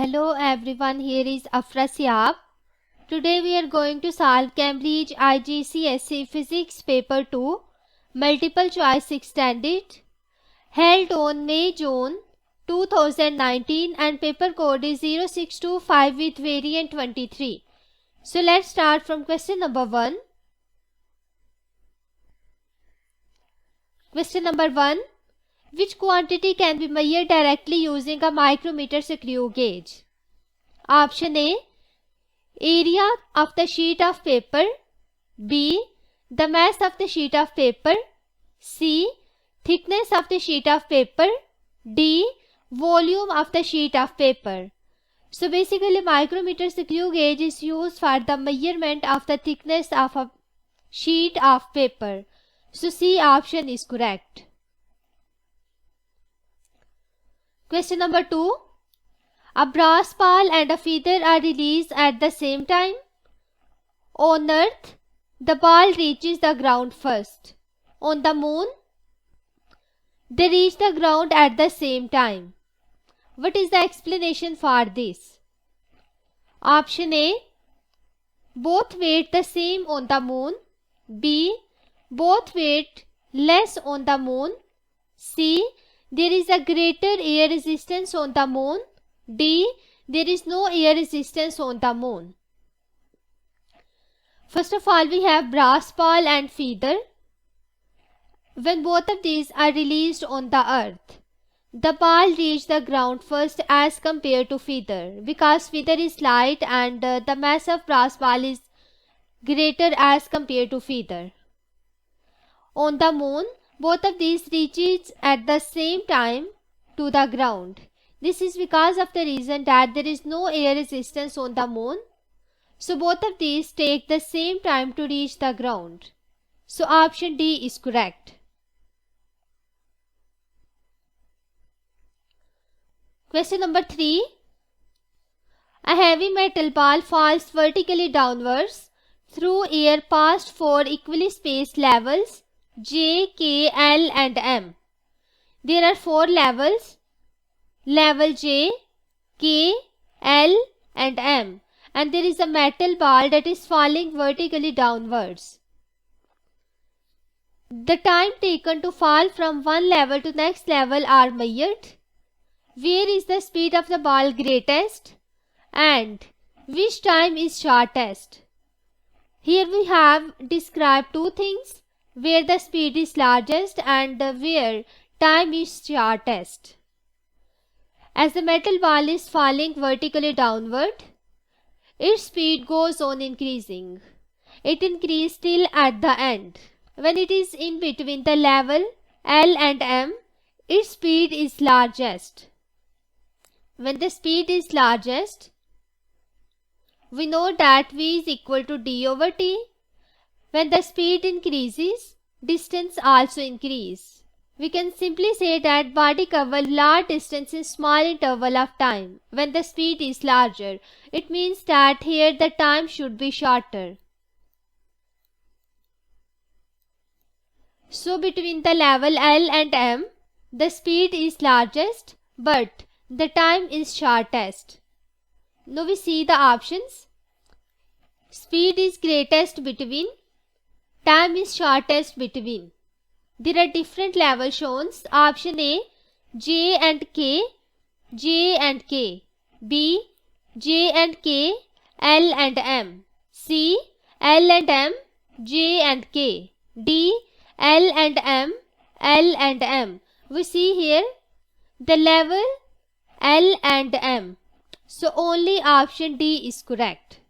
Hello everyone, here is Afra Siab. Today we are going to solve Cambridge IGCSE Physics Paper 2 Multiple Choice Extended held on May-June 2019 and paper code is 0625 with variant 23. So let's start from question number 1. Question number 1. Which quantity can be measured directly using a micrometer screw gauge? Option A. Area of the sheet of paper. B. The mass of the sheet of paper. C. Thickness of the sheet of paper. D. Volume of the sheet of paper. So basically micrometer screw gauge is used for the measurement of the thickness of a sheet of paper. So C option is correct. Question number 2. A brass ball and a feather are released at the same time. On Earth, the ball reaches the ground first. On the Moon, they reach the ground at the same time. What is the explanation for this? Option A. Both weight the same on the Moon. B. Both weight less on the Moon. C. There is a greater air resistance on the Moon. D. There is no air resistance on the Moon. First of all, we have brass ball and feather. When both of these are released on the Earth, the ball reaches the ground first as compared to feather, because feather is light and the mass of brass ball is greater as compared to feather. On the Moon, both of these reaches at the same time to the ground. This is because of the reason that there is no air resistance on the Moon. So both of these take the same time to reach the ground. So option D is correct. Question number 3. A heavy metal ball falls vertically downwards through air past 4 equally spaced levels J, K, L and M. There are 4 levels, level J, K, L and M, and there is a metal ball that is falling vertically downwards. The time taken to fall from one level to next level are measured. Where is the speed of the ball greatest and which time is shortest? Here we have described two things, where the speed is largest and where time is shortest. As the metal ball is falling vertically downward, its speed goes on increasing. It increases till at the end. When it is in between the level L and M, its speed is largest. When the speed is largest, we know that V is equal to D over T. When the speed increases, distance also increases. We can simply say that body covers large distance in small interval of time. When the speed is larger, it means that here the time should be shorter. So between the level L and M, the speed is largest but the time is shortest. Now we see the options. Speed is greatest between, time is shortest between. There are different levels shown. Option A, J and K, J and K. B, J and K, L and M. C, L and M, J and K. D, L and M, L and M. We see here the level L and M. So only option D is correct.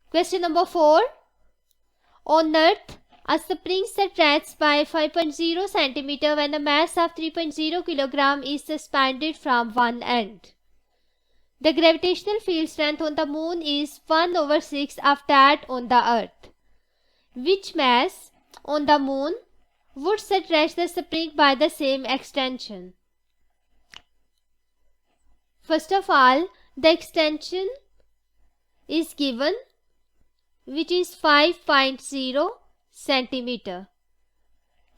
Question number 4. On Earth, a spring retracts by 5.0 cm when a mass of 3.0 kg is suspended from one end. The gravitational field strength on the Moon is 1 over 6 of that on the Earth. Which mass on the Moon would stretch the spring by the same extension? First of all, the extension is given, which is 5.0 centimeter.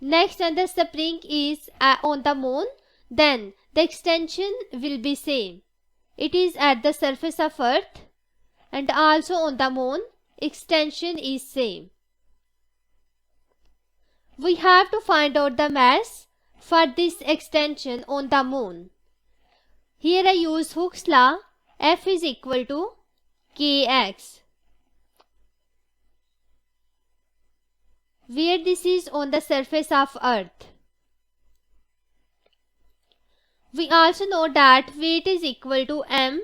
Next, when the spring is on the moon, then the extension will be same. It is at the surface of earth, and also on the moon extension is same. We have to find out the mass for this extension on the moon. Here I use Hooke's law. F is equal to kx, where this is on the surface of earth. We also know that weight is equal to m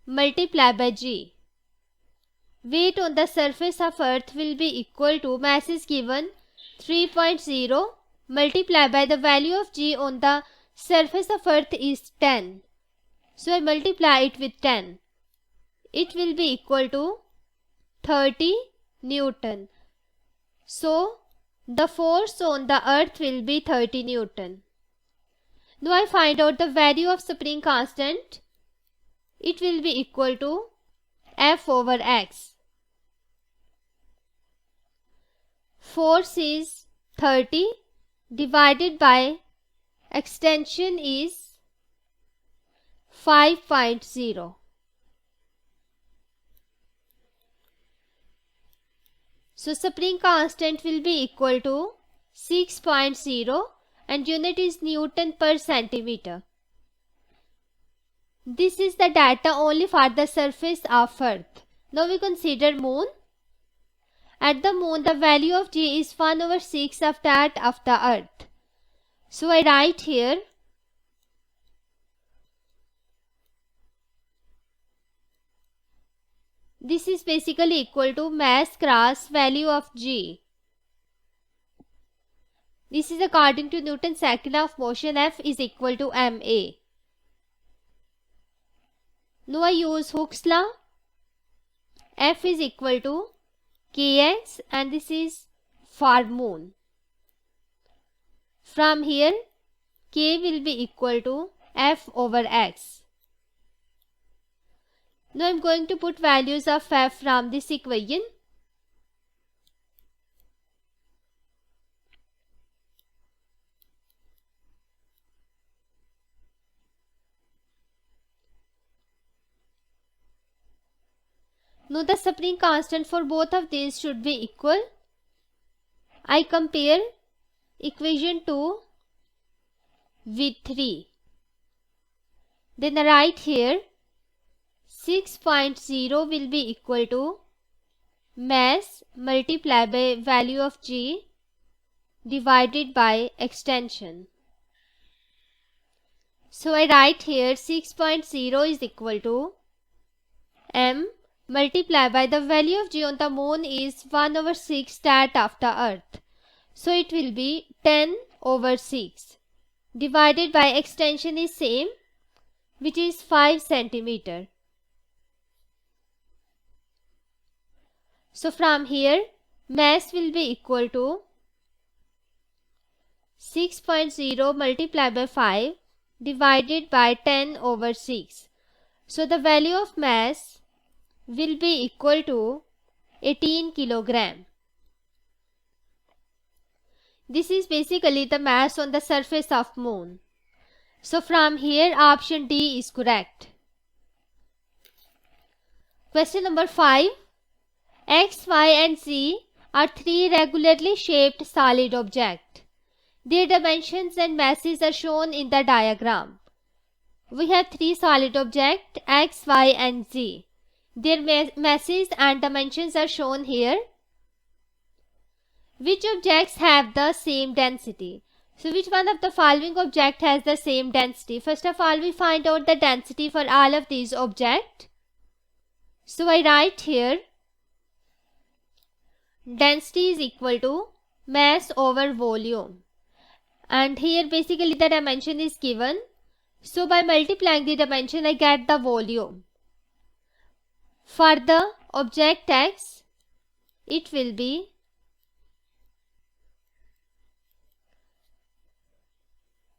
multiplied by g. Weight on the surface of earth will be equal to, mass is given 3.0 multiplied by the value of g on the surface of earth is 10. So I multiply it with 10. It will be equal to 30 Newton. So the force on the earth will be 30 Newton. Now I find out the value of spring constant. It will be equal to F over x. Force is 30 divided by extension is 5.0. So spring constant will be equal to 6.0 and unit is Newton per centimeter. This is the data only for the surface of earth. Now we consider moon. At the moon the value of g is 1 over 6 of that of the earth. So I write here this is basically equal to mass cross value of g. This is according to Newton's second law of motion. F is equal to ma. Now I use Hooke's law. F is equal to kx and this is for moon. From here k will be equal to F over x. Now I am going to put values of F from this equation. Now the spring constant for both of these should be equal. I compare equation 2 with 3. Then I write here 6.0 will be equal to mass multiplied by value of g divided by extension. So I write here 6.0 is equal to m multiplied by the value of g on the moon is 1 over 6 that of the earth. So it will be 10 over 6 divided by extension is same, which is 5 centimeter. So from here mass will be equal to 6.0 multiplied by 5 divided by 10 over 6. So the value of mass will be equal to 18 kilogram. This is basically the mass on the surface of moon. So from here option D is correct. Question number 5. X, Y and Z are three regularly shaped solid objects. Their dimensions and masses are shown in the diagram. We have three solid objects X, Y and Z. Their masses and dimensions are shown here. Which objects have the same density? So which one of the following object has the same density? First of all we find out the density for all of these objects. So I write here density is equal to mass over volume. And here basically the dimension is given. So by multiplying the dimension I get the volume. For the object X, it will be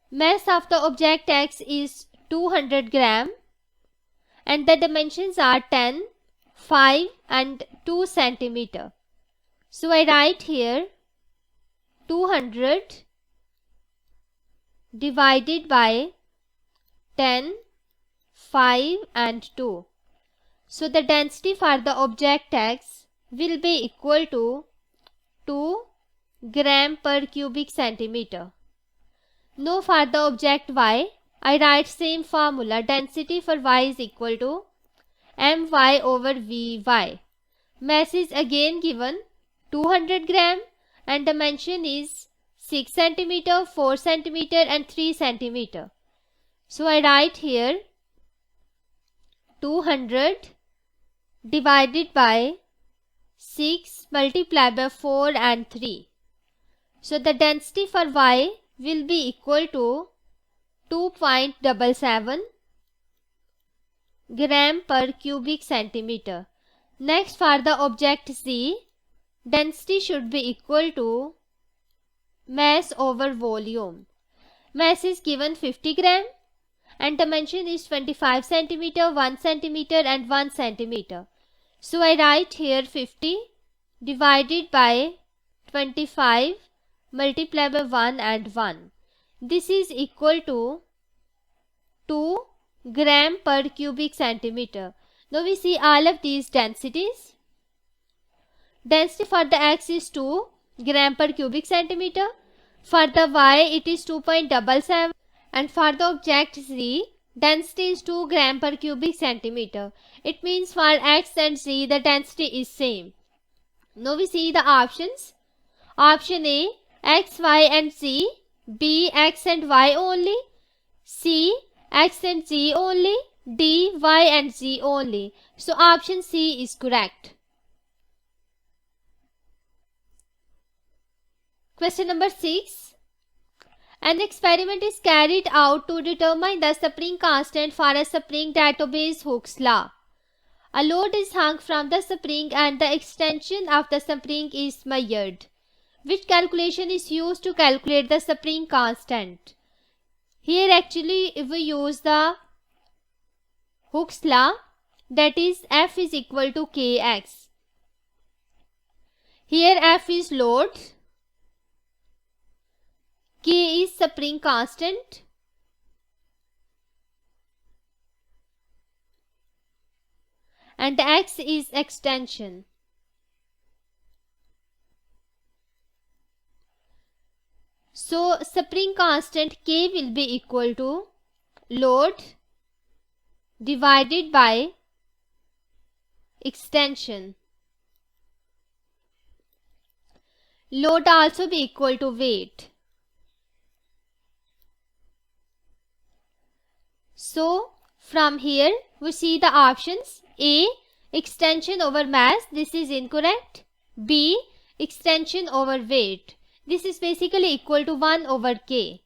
mass of the object X is 200 gram and the dimensions are 10, 5 and 2 centimeter. So I write here 200 divided by 10, 5 and 2. So the density for the object x will be equal to 2 gram per cubic centimeter. Now for the object y, I write same formula. Density for y is equal to my over vy. Mass is again given 200 gram and dimension is 6 centimeter, 4 centimeter and 3 centimeter. So I write here 200 divided by 6 multiplied by 4 and 3. So the density for y will be equal to 2.77 gram per cubic centimeter. Next for the object z, density should be equal to mass over volume. Mass is given 50 gram and dimension is 25 centimeter, 1 centimeter and 1 centimeter. So I write here 50 divided by 25 multiplied by 1 and 1. This is equal to 2 gram per cubic centimeter. Now we see all of these densities. Density for the x is 2 gram per cubic centimeter. For the y it is 2.77 and for the object z density is 2 gram per cubic centimeter. It means for x and z the density is same. Now we see the options. Option A x, y and z, B x and y only, C x and z only, D y and z only. So option C is correct. Question number 6. An experiment is carried out to determine the spring constant for a spring that obeys Hooke's law. A load is hung from the spring and the extension of the spring is measured. Which calculation is used to calculate the spring constant? Here actually we use the Hooke's law, that is F is equal to Kx. Here F is load, K is spring constant and X is extension. So spring constant K will be equal to load divided by extension. Load also be equal to weight. So from here we see the options. A extension over mass, this is incorrect. B extension over weight, this is basically equal to 1 over K.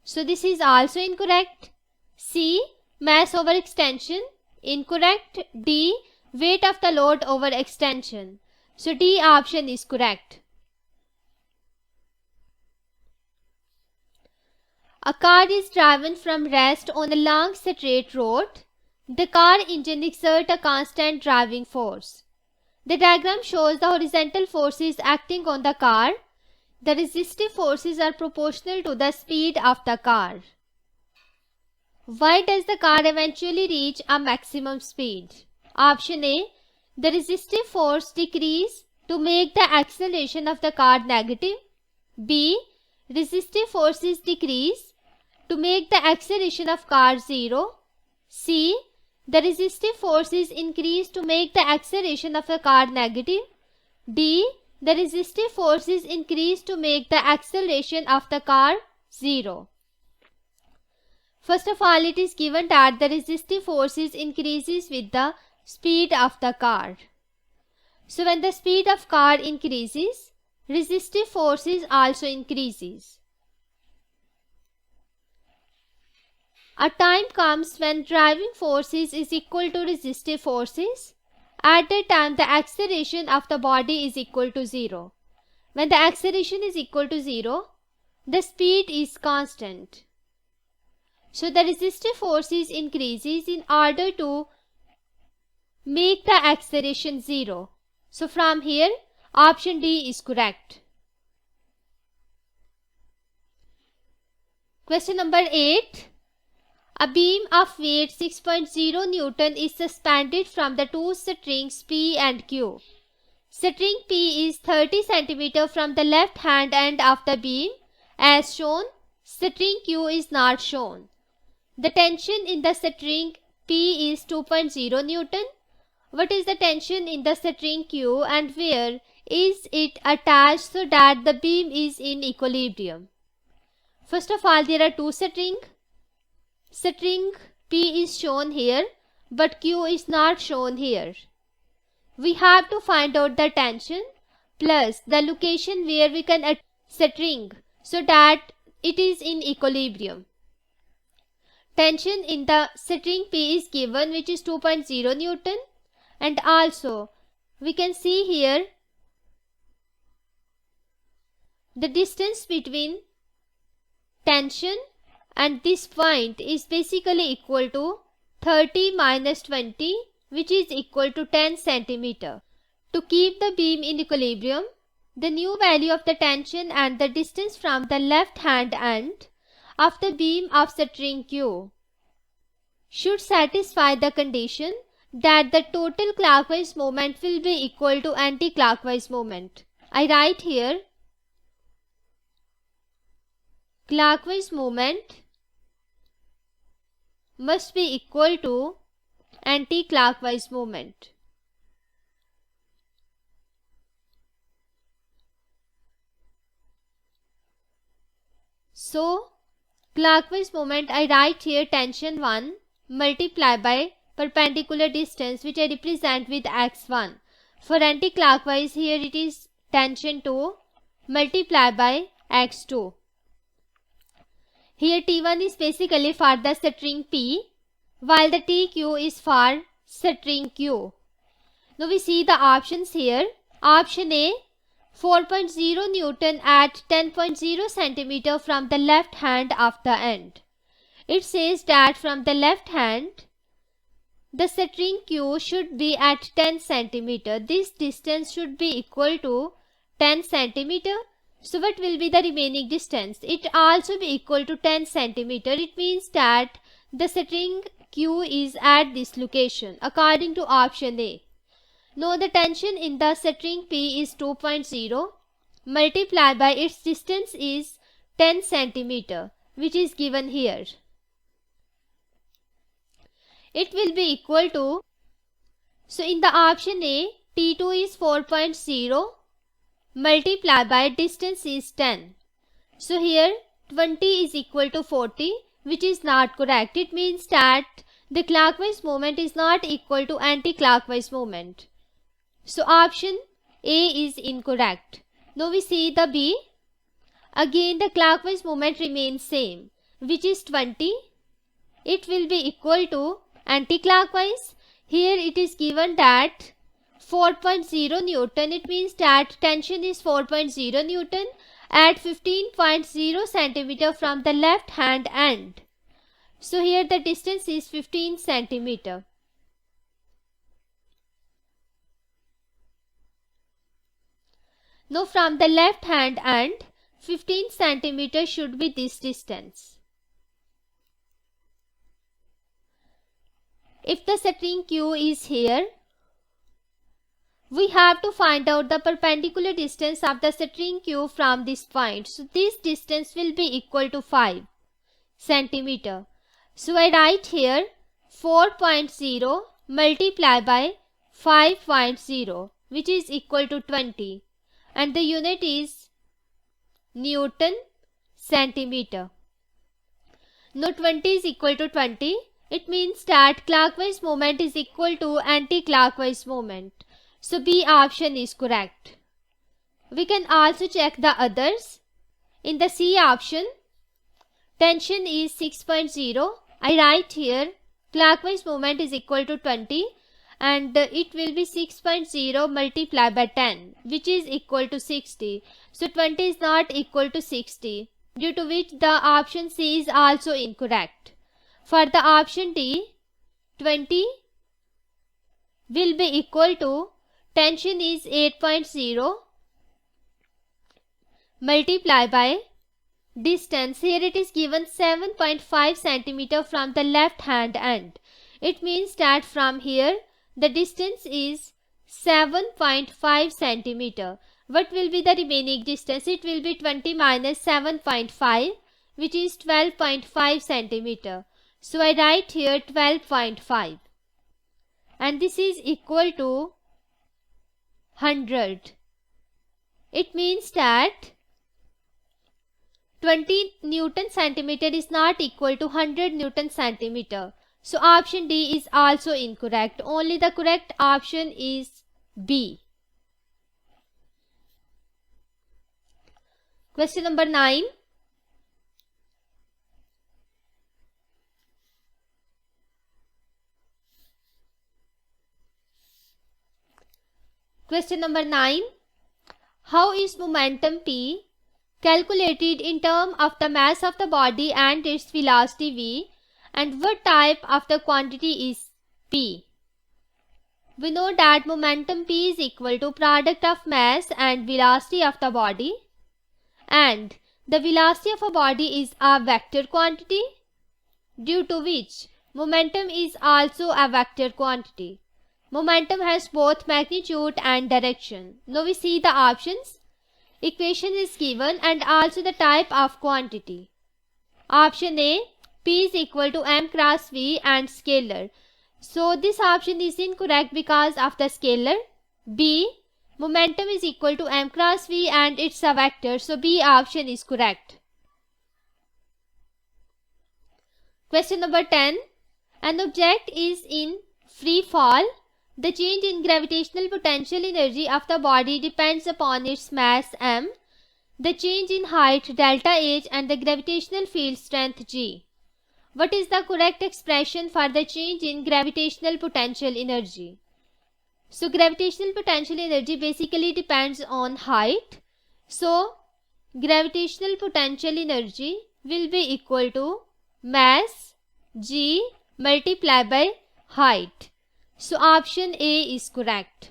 So this is also incorrect. C mass over extension, incorrect. D weight of the load over extension. So D option is correct. A car is driven from rest on a long straight road. The car engine exerts a constant driving force. The diagram shows the horizontal forces acting on the car. The resistive forces are proportional to the speed of the car. Why does the car eventually reach a maximum speed? Option A. The resistive force decreases to make the acceleration of the car negative. B. Resistive forces decrease to make the acceleration of car 0. C. The resistive forces increase to make the acceleration of a car negative. D. The resistive forces increase to make the acceleration of the car 0. First of all, it is given that the resistive forces increases with the speed of the car. So when the speed of car increases, resistive forces also increases. A time comes when driving forces is equal to resistive forces. At that time, the acceleration of the body is equal to 0. When the acceleration is equal to 0, the speed is constant. So the resistive forces increases in order to make the acceleration 0. So from here, option D is correct. Question number 8. A beam of weight 6.0 Newton is suspended from the two strings P and Q. String P is 30 cm from the left hand end of the beam as shown. String Q is not shown. The tension in the string P is 2.0 Newton. What is the tension in the string Q and where is it attached so that the beam is in equilibrium? First of all, there are two strings. String P is shown here, but Q is not shown here. We have to find out the tension plus the location where we can attach string so that it is in equilibrium. Tension in the string P is given, which is 2.0 Newton, and also we can see here the distance between tension and this point is basically equal to 30 minus 20, which is equal to 10 cm. To keep the beam in equilibrium, the new value of the tension and the distance from the left hand end of the beam of string Q should satisfy the condition that the total clockwise moment will be equal to anti-clockwise moment. I write here clockwise moment must be equal to anti-clockwise moment. So, clockwise moment I write here tension 1 multiply by perpendicular distance, which I represent with x1. For anti-clockwise, here it is tension 2 multiply by x2. Here T1 is basically for the string P, while the TQ is for string Q. Now we see the options here. Option A, 4.0 Newton at 10.0 cm from the left hand of the end. It says that from the left hand, the string Q should be at 10 cm. This distance should be equal to 10 cm. So what will be the remaining distance? It also be equal to 10 cm. It means that the string Q is at this location according to option A. Now the tension in the string P is 2.0 multiplied by its distance is 10 cm, which is given here. It will be equal to, so in the option A, T2 is 4.0 multiplied by distance is 10. So here 20 is equal to 40, which is not correct. It means that the clockwise moment is not equal to anti-clockwise moment. So option A is incorrect. Now we see the B. Again the clockwise moment remains same, which is 20. It will be equal to anti-clockwise. Here it is given that 4.0 Newton. It means that tension is 4.0 Newton at 15.0 cm from the left hand end. So here the distance is 15 cm. Now from the left hand end, 15 cm should be this distance. If the string Q is here, we have to find out the perpendicular distance of the string Q from this point. So this distance will be equal to 5 cm. So I write here 4.0 multiplied by 5.0, which is equal to 20, and the unit is Newton centimeter. Now 20 is equal to 20. It means that clockwise moment is equal to anti-clockwise moment. So B option is correct. We can also check the others. In the C option, tension is 6.0. I write here clockwise moment is equal to 20 and it will be 6.0 multiplied by 10, which is equal to 60. So 20 is not equal to 60, due to which the option C is also incorrect. For the option D, 20 will be equal to tension is 8.0 multiplied by distance, here it is given 7.5 centimeter from the left hand end. It means that from here the distance is 7.5 centimeter. What will be the remaining distance? It will be 20 minus 7.5, which is 12.5 centimeter. So I write here 12.5, and this is equal to 100. It means that 20 Newton centimeter is not equal to 100 Newton centimeter. So option D is also incorrect. Only the correct option is B. Question number 9. Question number 9. How is momentum P calculated in terms of the mass of the body and its velocity V, and what type of the quantity is P? We know that momentum P is equal to product of mass and velocity of the body, and the velocity of a body is a vector quantity, due to which momentum is also a vector quantity. Momentum has both magnitude and direction. Now we see the options. Equation is given and also the type of quantity. Option A, P is equal to m cross V and scalar. So this option is incorrect because of the scalar. B, momentum is equal to m cross V and it's a vector. So B option is correct. Question number 10. An object is in free fall. The change in gravitational potential energy of the body depends upon its mass m, the change in height delta h, and the gravitational field strength g. What is the correct expression for the change in gravitational potential energy? So gravitational potential energy basically depends on height. So gravitational potential energy will be equal to mass g multiplied by height. So option A is correct.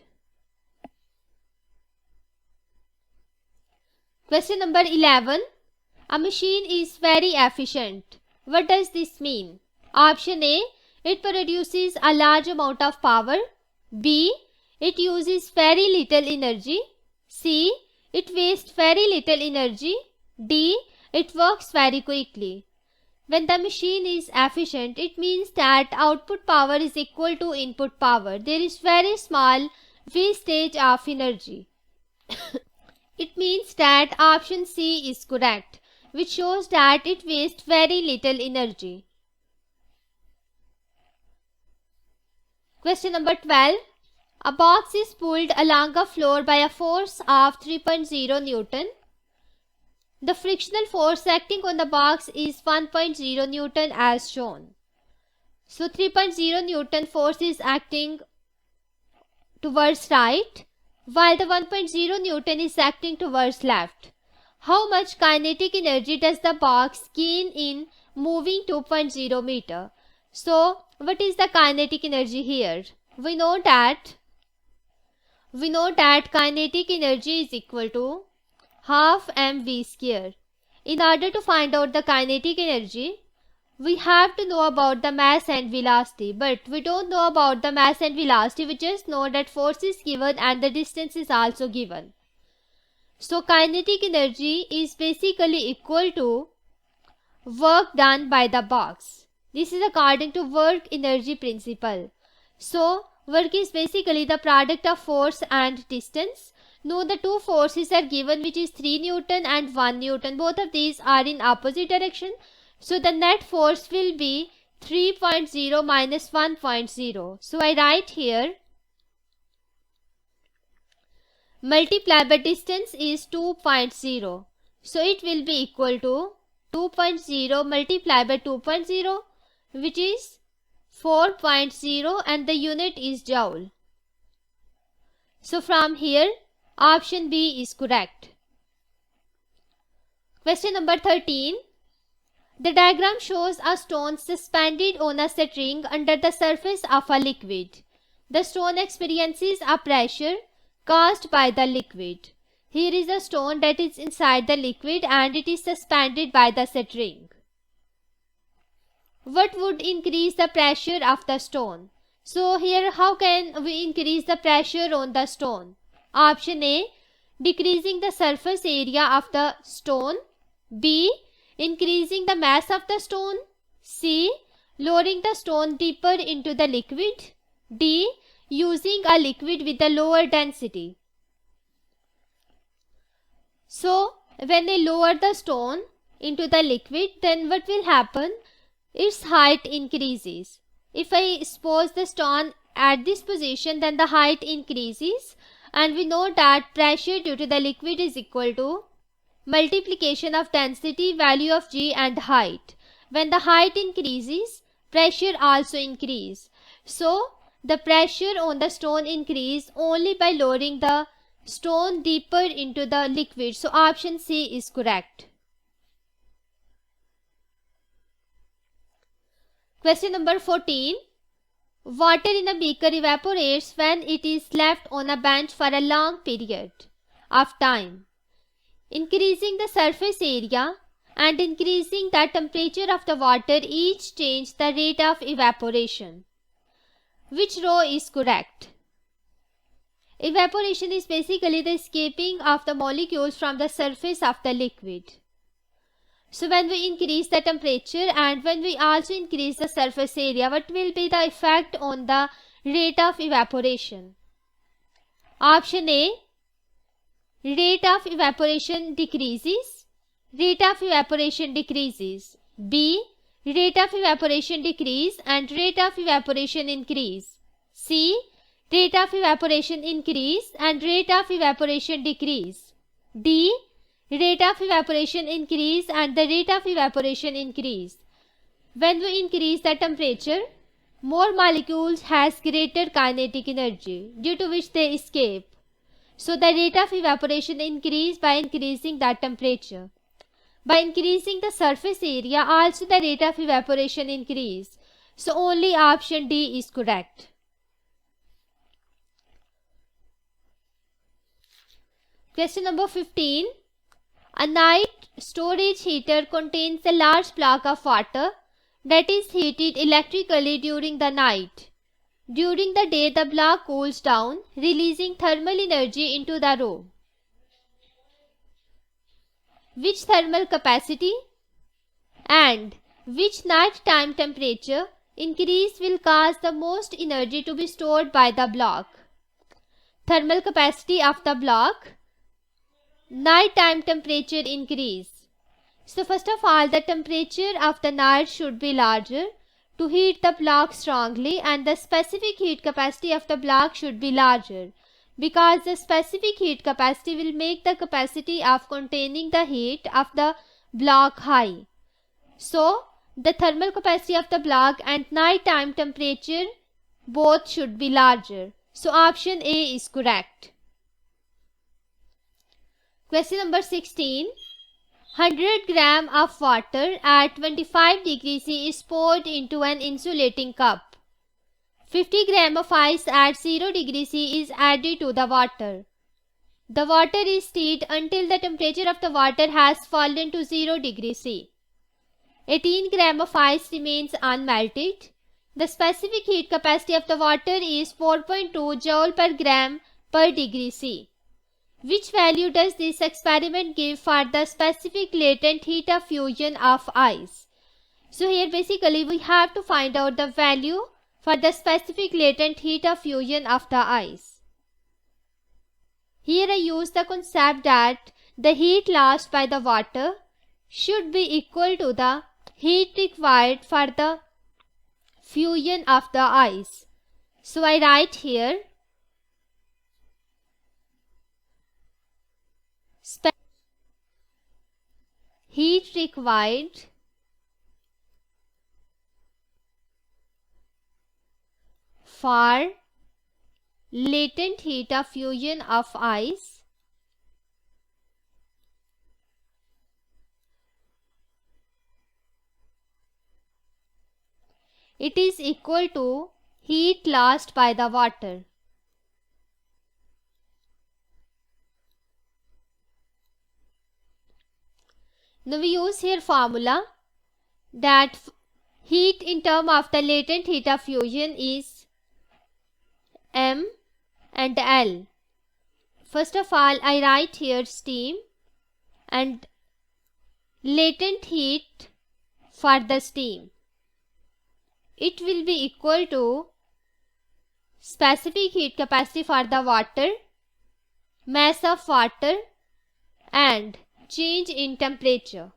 Question number 11. A machine is very efficient. What does this mean? Option A, it produces a large amount of power. B, it uses very little energy. C, it wastes very little energy. D, it works very quickly. When the machine is efficient, it means that output power is equal to input power. There is very small wastage of energy. It means that option C is correct, which shows that it wastes very little energy. Question number 12. A box is pulled along a floor by a force of 3.0 Newton. The frictional force acting on the box is 1.0 Newton as shown. So 3.0 Newton force is acting towards right, while the 1.0 Newton is acting towards left. How much kinetic energy does the box gain in moving 2.0 meter? So what is the kinetic energy here? We know that kinetic energy is equal to half mv square. In order to find out the kinetic energy, we have to know about the mass and velocity, but we don't know about the mass and velocity. We just know that force is given and the distance is also given. So kinetic energy is basically equal to work done by the box. This is according to work energy principle. So work is basically the product of force and distance. Now the two forces are given, which is 3 Newton and 1 Newton. Both of these are in opposite direction. So the net force will be 3.0 minus 1.0. So I write here multiplied by distance is 2.0. So it will be equal to 2.0 multiplied by 2.0, which is 4.0, and the unit is joule. So from here option B is correct. Question number 13. The diagram shows a stone suspended on a string under the surface of a liquid. The stone experiences a pressure caused by the liquid. Here is a stone that is inside the liquid and it is suspended by the string. What would increase the pressure of the stone? So here how can we increase the pressure on the stone? Option A, decreasing the surface area of the stone. B, increasing the mass of the stone. C, lowering the stone deeper into the liquid. D, using a liquid with a lower density. So when I lower the stone into the liquid, then what will happen? Its height increases. If I suppose the stone at this position, then the height increases, and we know that pressure due to the liquid is equal to multiplication of density, value of G and height. When the height increases, pressure also increases. So the pressure on the stone increase only by lowering the stone deeper into the liquid. So option C is correct. Question number 14. Water in a beaker evaporates when it is left on a bench for a long period of time. Increasing the surface area and increasing the temperature of the water each change the rate of evaporation. Which row is correct? Evaporation is basically the escaping of the molecules from the surface of the liquid. So when we increase the temperature and when we also increase the surface area, what will be the effect on the rate of evaporation? Option A, rate of evaporation decreases. Rate of evaporation decreases. B, rate of evaporation decrease and rate of evaporation increase. C, rate of evaporation increase and rate of evaporation decrease. D, rate of evaporation increase and the rate of evaporation increase. When we increase the temperature, more molecules has greater kinetic energy due to which they escape. So the rate of evaporation increase by increasing the temperature. By increasing the surface area, also the rate of evaporation increase. So only option D is correct. Question number 15. A night storage heater contains a large block of water that is heated electrically during the night. During the day, the block cools down, releasing thermal energy into the room. Which thermal capacity and which nighttime temperature increase will cause the most energy to be stored by the block? Thermal capacity of the block, nighttime temperature increase. So first of all, the temperature of the night should be larger to heat the block strongly, and the specific heat capacity of the block should be larger, because the specific heat capacity will make the capacity of containing the heat of the block high. So the thermal capacity of the block and nighttime temperature both should be larger. So option A is correct. Question number 16. 100 gram of water at 25 degrees C is poured into an insulating cup. 50 gram of ice at 0 degrees C is added to the water. The water is stirred until the temperature of the water has fallen to 0 degrees C. 18 gram of ice remains unmelted. The specific heat capacity of the water is 4.2 joule per gram per degree C. Which value does this experiment give for the specific latent heat of fusion of ice? So here basically we have to find out the value for the specific latent heat of fusion of the ice. Here I use the concept that the heat lost by the water should be equal to the heat required for the fusion of the ice. So I write here heat required for latent heat of fusion of ice it is equal to heat lost by the water. Now we use here formula that heat in term of the latent heat of fusion is M and L. First of all, I write here steam and latent heat for the steam. It will be equal to specific heat capacity for the water, mass of water and change in temperature.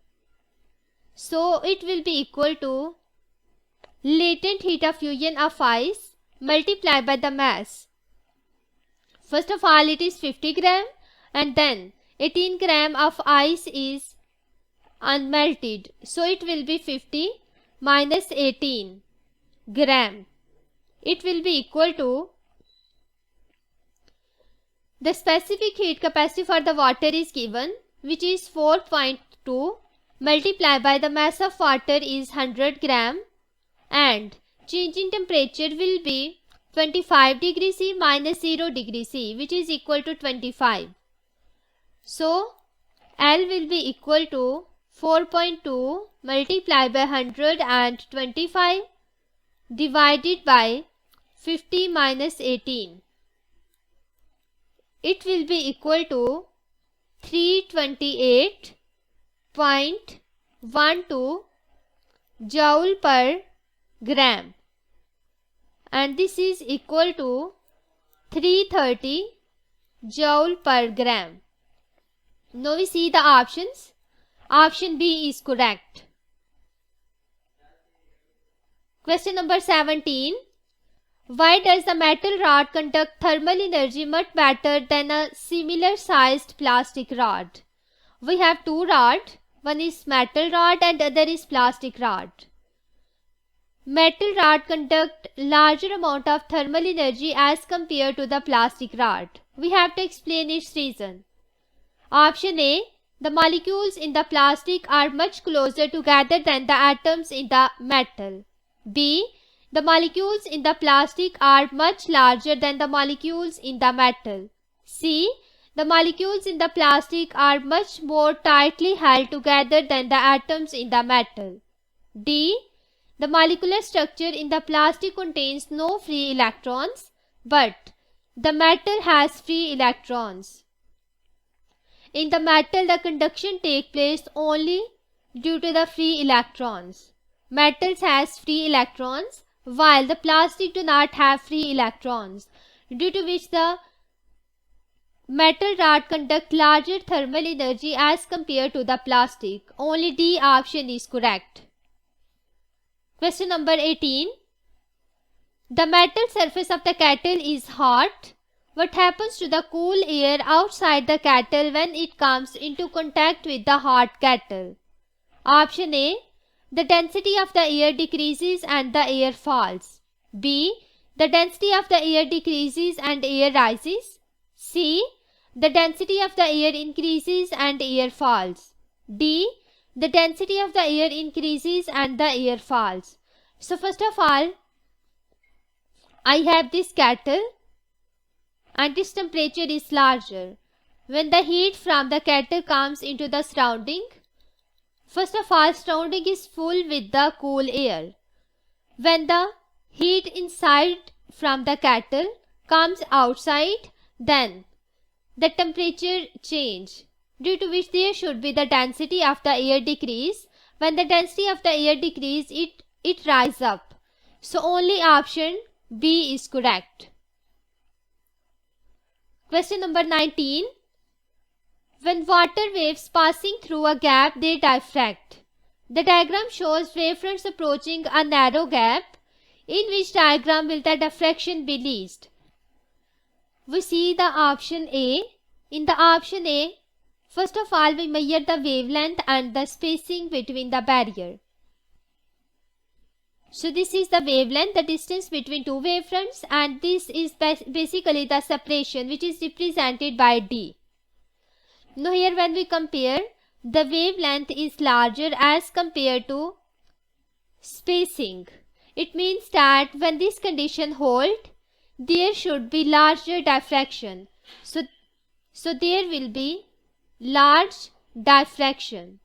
So it will be equal to latent heat of fusion of ice multiplied by the mass. First of all, it is 50 gram and then 18 gram of ice is unmelted. So it will be 50 minus 18 gram. It will be equal to the specific heat capacity for the water is given, which is 4.2 multiplied by the mass of water is 100 gram and change in temperature will be 25 degrees C minus 0 degrees C, which is equal to 25. So L will be equal to 4.2 multiplied by 100 and 25 divided by 50 minus 18. It will be equal to 328.12 joule per gram, and this is equal to 330 joule per gram. Now we see the options. Option B is correct. Question number 17. Why does the metal rod conduct thermal energy much better than a similar sized plastic rod? We have two rods. One is metal rod and other is plastic rod. Metal rod conduct larger amount of thermal energy as compared to the plastic rod. We have to explain its reason. Option A. The molecules in the plastic are much closer together than the atoms in the metal. B. The molecules in the plastic are much larger than the molecules in the metal. C. The molecules in the plastic are much more tightly held together than the atoms in the metal. D. The molecular structure in the plastic contains no free electrons, but the metal has free electrons. In the metal, the conduction takes place only due to the free electrons. Metals has free electrons, while the plastic do not have free electrons, due to which the metal rod conduct larger thermal energy as compared to the plastic. Only D option is correct. Question number 18. The metal surface of the kettle is hot. What happens to the cool air outside the kettle when it comes into contact with the hot kettle? Option A. The density of the air decreases and the air falls. B. The density of the air decreases and air rises. C. The density of the air increases and air falls. D. The density of the air increases and the air falls. So first of all, I have this kettle and its temperature is larger. When the heat from the kettle comes into the surrounding, first of all, surrounding is full with the cool air. When the heat inside from the kettle comes outside, then the temperature change, due to which there should be the density of the air decrease. When the density of the air decrease, it rise up. So only option B is correct. Question number 19. When water waves passing through a gap, they diffract. The diagram shows wavefronts approaching a narrow gap. In which diagram will the diffraction be least? We see the option A. In the option A, first of all, we measure the wavelength and the spacing between the barrier. So this is the wavelength, the distance between two wavefronts, and this is basically the separation, which is represented by D. Now here when we compare, the wavelength is larger as compared to spacing. It means that when this condition hold, there should be larger diffraction. So there will be large diffraction.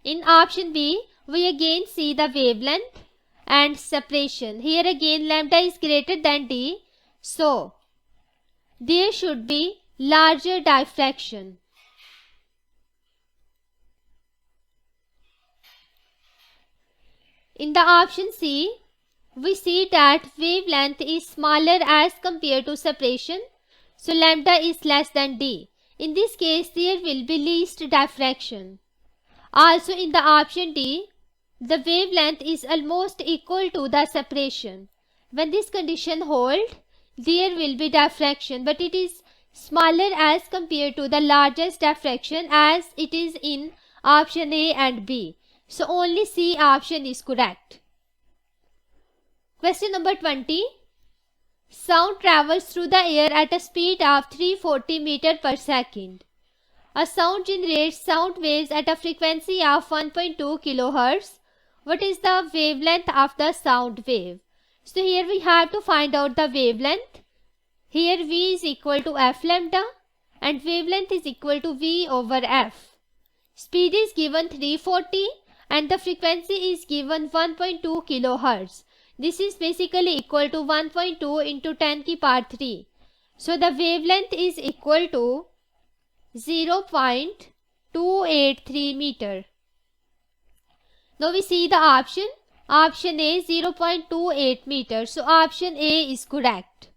In option B, we again see the wavelength and separation. Here again lambda is greater than d, so there should be larger diffraction. In the option C, we see that wavelength is smaller as compared to separation, so lambda is less than d. In this case, there will be least diffraction. Also in the option D, the wavelength is almost equal to the separation. When this condition holds, there will be diffraction, but it is smaller as compared to the largest diffraction as it is in option A and B. So only C option is correct. Question number 20. Sound travels through the air at a speed of 340 meters per second. A sound generates sound waves at a frequency of 1.2 kHz. What is the wavelength of the sound wave? So here we have to find out the wavelength. Here V is equal to F lambda and wavelength is equal to V over F. Speed is given 340 and the frequency is given 1.2 kHz. This is basically equal to 1.2 into 10 to the power 3. So the wavelength is equal to 0.283 meter. Now we see the option. Option A 0.28 meter. So option A is correct.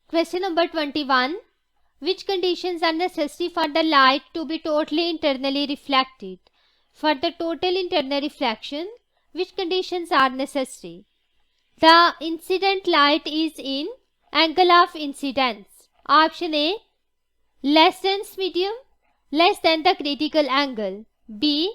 Question number 21. Which conditions are necessary for the light to be totally internally reflected? For the total internal reflection, which conditions are necessary? The incident light is in angle of incidence. Option A, less dense medium, less than the critical angle. B,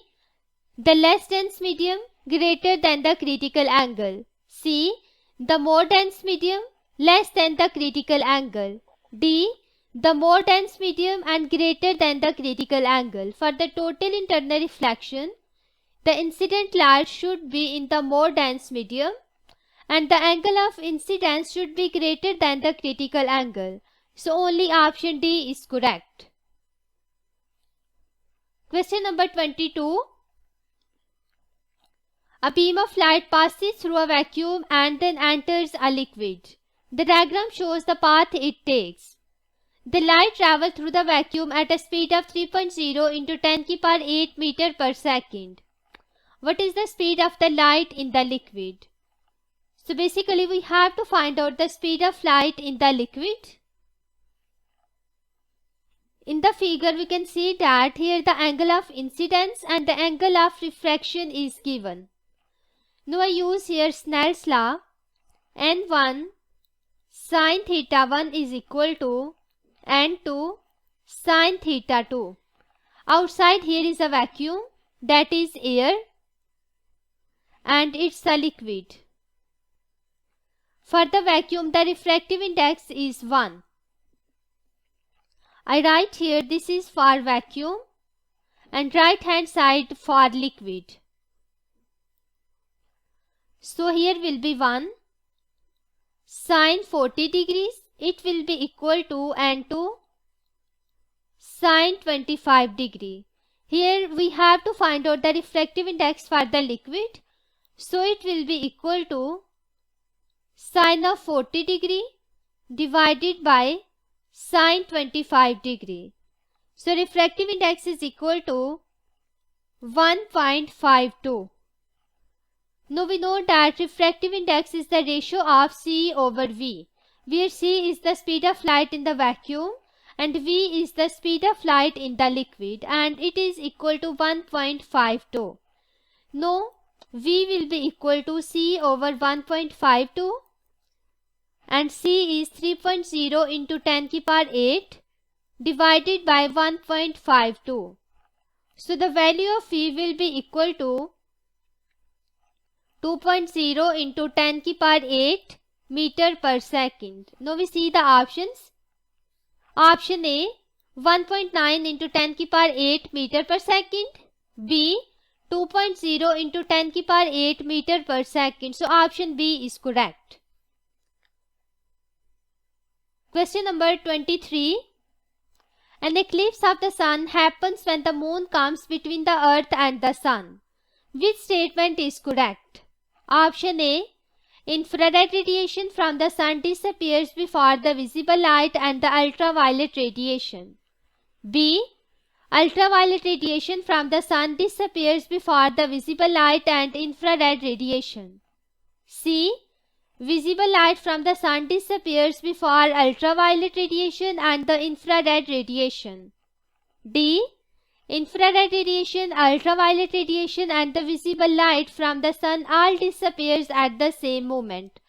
the less dense medium, greater than the critical angle. C, the more dense medium, less than the critical angle. D, the more dense medium and greater than the critical angle. For the total internal reflection, the incident light should be in the more dense medium and the angle of incidence should be greater than the critical angle. So only option D is correct. Question number 22. A beam of light passes through a vacuum and then enters a liquid. The diagram shows the path it takes. The light travels through the vacuum at a speed of 3.0 into 10 to the power 8 meter per second. What is the speed of the light in the liquid? So basically we have to find out the speed of light in the liquid. In the figure we can see that here the angle of incidence and the angle of refraction is given. Now I use here Snell's law. N1 sin theta 1 is equal to N2 sin theta 2. Outside here is a vacuum, that is air, and it's a liquid. For the vacuum the refractive index is 1. I write here this is for vacuum and right hand side for liquid. So here will be 1 sin 40 degrees, it will be equal to N2 sin 25 degree. Here we have to find out the refractive index for the liquid. So it will be equal to sin of 40 degree divided by sin 25 degree. So refractive index is equal to 1.52. Now we know that refractive index is the ratio of C over V, where C is the speed of light in the vacuum and V is the speed of light in the liquid, and it is equal to 1.52. Now V will be equal to C over 1.52 and C is 3.0 into 10 to the power 8 divided by 1.52. So the value of V will be equal to 2.0 into 10 to the power 8 meter per second. Now we see the options. Option A 1.9 into 10 to the power 8 meter per second. B 2.0 into 10 to the power 8 meter per second. So option B is correct. Question number 23. An eclipse of the sun happens when the moon comes between the earth and the sun. Which statement is correct? Option A. Infrared radiation from the sun disappears before the visible light and the ultraviolet radiation. B. Ultraviolet radiation from the sun disappears before the visible light and infrared radiation. C. Visible light from the sun disappears before ultraviolet radiation and the infrared radiation. D. Infrared radiation, ultraviolet radiation and the visible light from the sun all disappears at the same moment.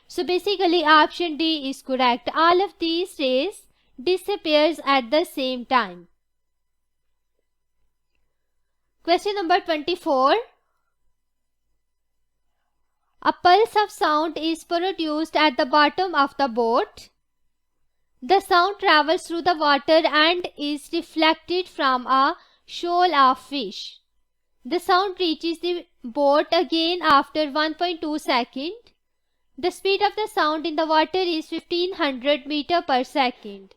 So basically option D is correct. All of these rays disappears at the same time. Question number 24. A pulse of sound is produced at the bottom of the boat. The sound travels through the water and is reflected from a shoal of fish. The sound reaches the boat again after 1.2 seconds. The speed of the sound in the water is 1500 meters per second.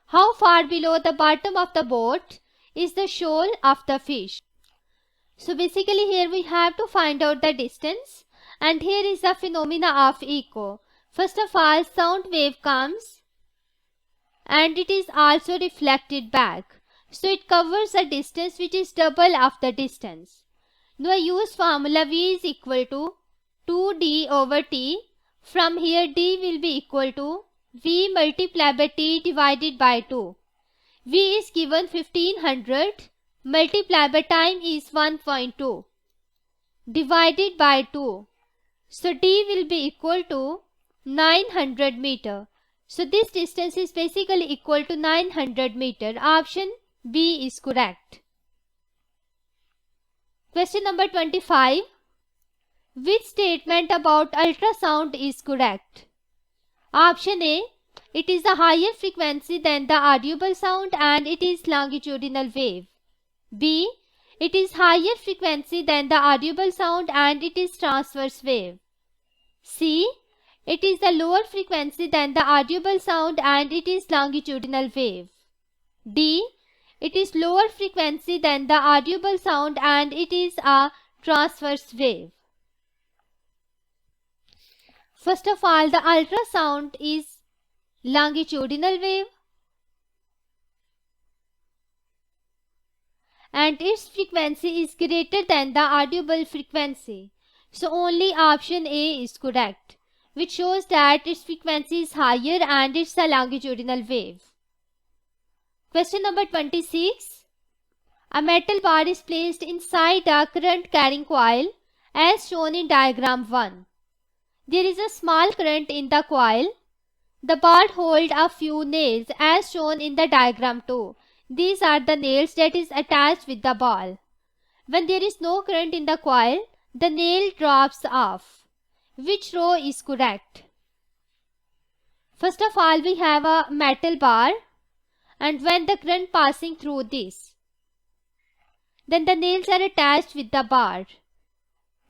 How far below the bottom of the boat is the shoal of the fish? So basically here we have to find out the distance, and here is the phenomena of echo. First of all, sound wave comes and it is also reflected back. So it covers a distance which is double of the distance. Now I use formula V is equal to 2D over T. From here D will be equal to V multiplied by T divided by 2. V is given 1500 multiplied by time is 1.2 divided by 2. So D will be equal to 900 meter. So this distance is basically equal to 900 meter. Option B is correct. Question number 25. Which statement about ultrasound is correct? Option A. It is a higher frequency than the audible sound and it is longitudinal wave. B. It is higher frequency than the audible sound and it is transverse wave. C. It is a lower frequency than the audible sound and it is longitudinal wave. D. It is lower frequency than the audible sound and it is a transverse wave. First of all, the ultrasound is longitudinal wave and its frequency is greater than the audible frequency. So only option A is correct, which shows that its frequency is higher and it's a longitudinal wave. Question number 26. A metal bar is placed inside a current carrying coil as shown in diagram 1. There is a small current in the coil. The bar holds a few nails as shown in the diagram 2. These are the nails that is attached with the ball. When there is no current in the coil, the nail drops off. Which row is correct? First of all, we have a metal bar, and when the current passing through this, then the nails are attached with the bar.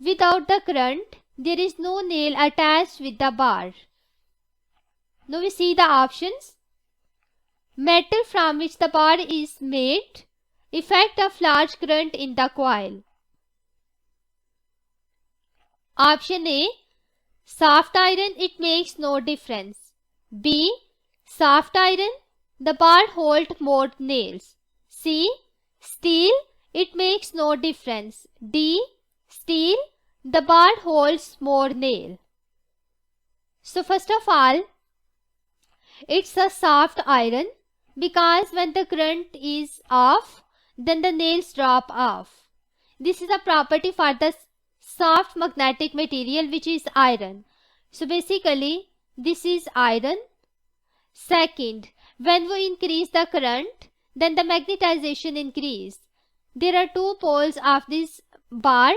Without the current, there is no nail attached with the bar. Now we see the options. Metal from which the bar is made, effect of large current in the coil. Option A. Soft iron, it makes no difference. B. Soft iron, the bar holds more nails. C. Steel, it makes no difference. D. Steel, the bar holds more nail. So first of all, it's a soft iron because when the current is off, then the nails drop off. This is a property for the soft magnetic material which is iron. So basically this is iron. Second, when we increase the current, then the magnetization increase. There are two poles of this bar,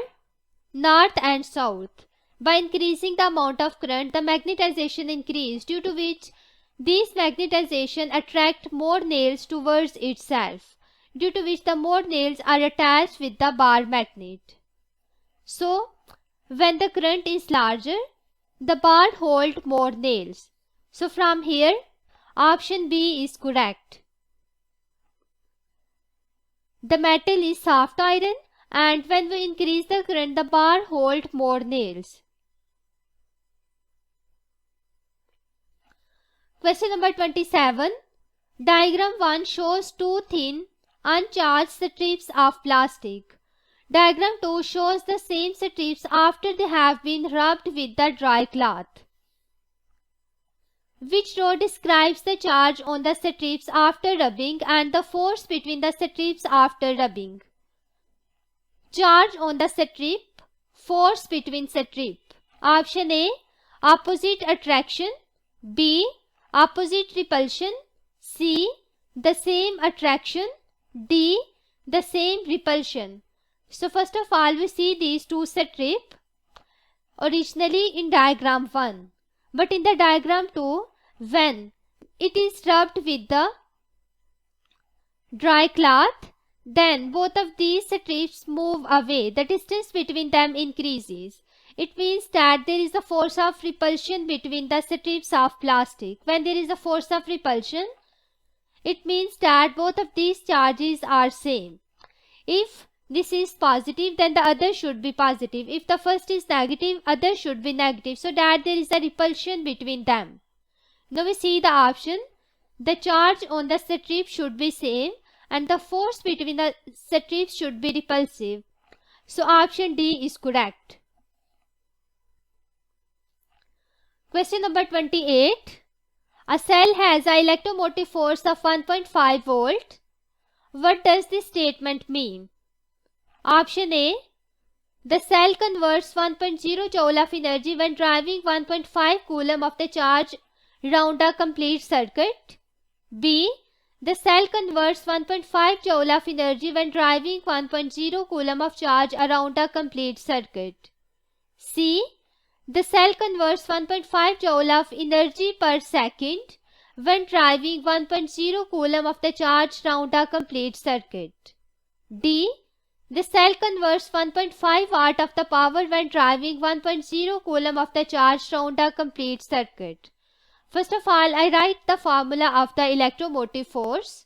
north and south. By increasing the amount of current, the magnetization increase, due to which this magnetization attract more nails towards itself, due to which the more nails are attached with the bar magnet. So, when the current is larger, the bar holds more nails. So from here, option B is correct. The metal is soft iron, and when we increase the current, the bar holds more nails. Question number 27. Diagram 1 shows two thin, uncharged strips of plastic. Diagram 2 shows the same strips after they have been rubbed with the dry cloth. Which row describes the charge on the strips after rubbing and the force between the strips after rubbing? Charge on the strip, force between strip. Option A, opposite attraction. B, opposite repulsion. C, the same attraction. D, the same repulsion. So first of all, we see these two strips originally in diagram 1. But in the diagram 2, when it is rubbed with the dry cloth, then both of these strips move away. The distance between them increases. It means that there is a force of repulsion between the strips of plastic. When there is a force of repulsion, it means that both of these charges are same. If this is positive, then the other should be positive. If the first is negative, other should be negative, so that there is a repulsion between them. Now we see the option. The charge on the strip should be same and the force between the strips should be repulsive. So option D is correct. Question number 28. A cell has an electromotive force of 1.5 volt. What does this statement mean? Option A. The cell converts 1.0 joule of energy when driving 1.5 coulomb of the charge round a complete circuit. B. The cell converts 1.5 joule of energy when driving 1.0 coulomb of charge around a complete circuit. C. The cell converts 1.5 joule of energy per second when driving 1.0 coulomb of the charge round a complete circuit. D. The cell converts 1.5 watt of the power when driving 1.0 coulomb of the charge round a complete circuit. First of all, I write the formula of the electromotive force.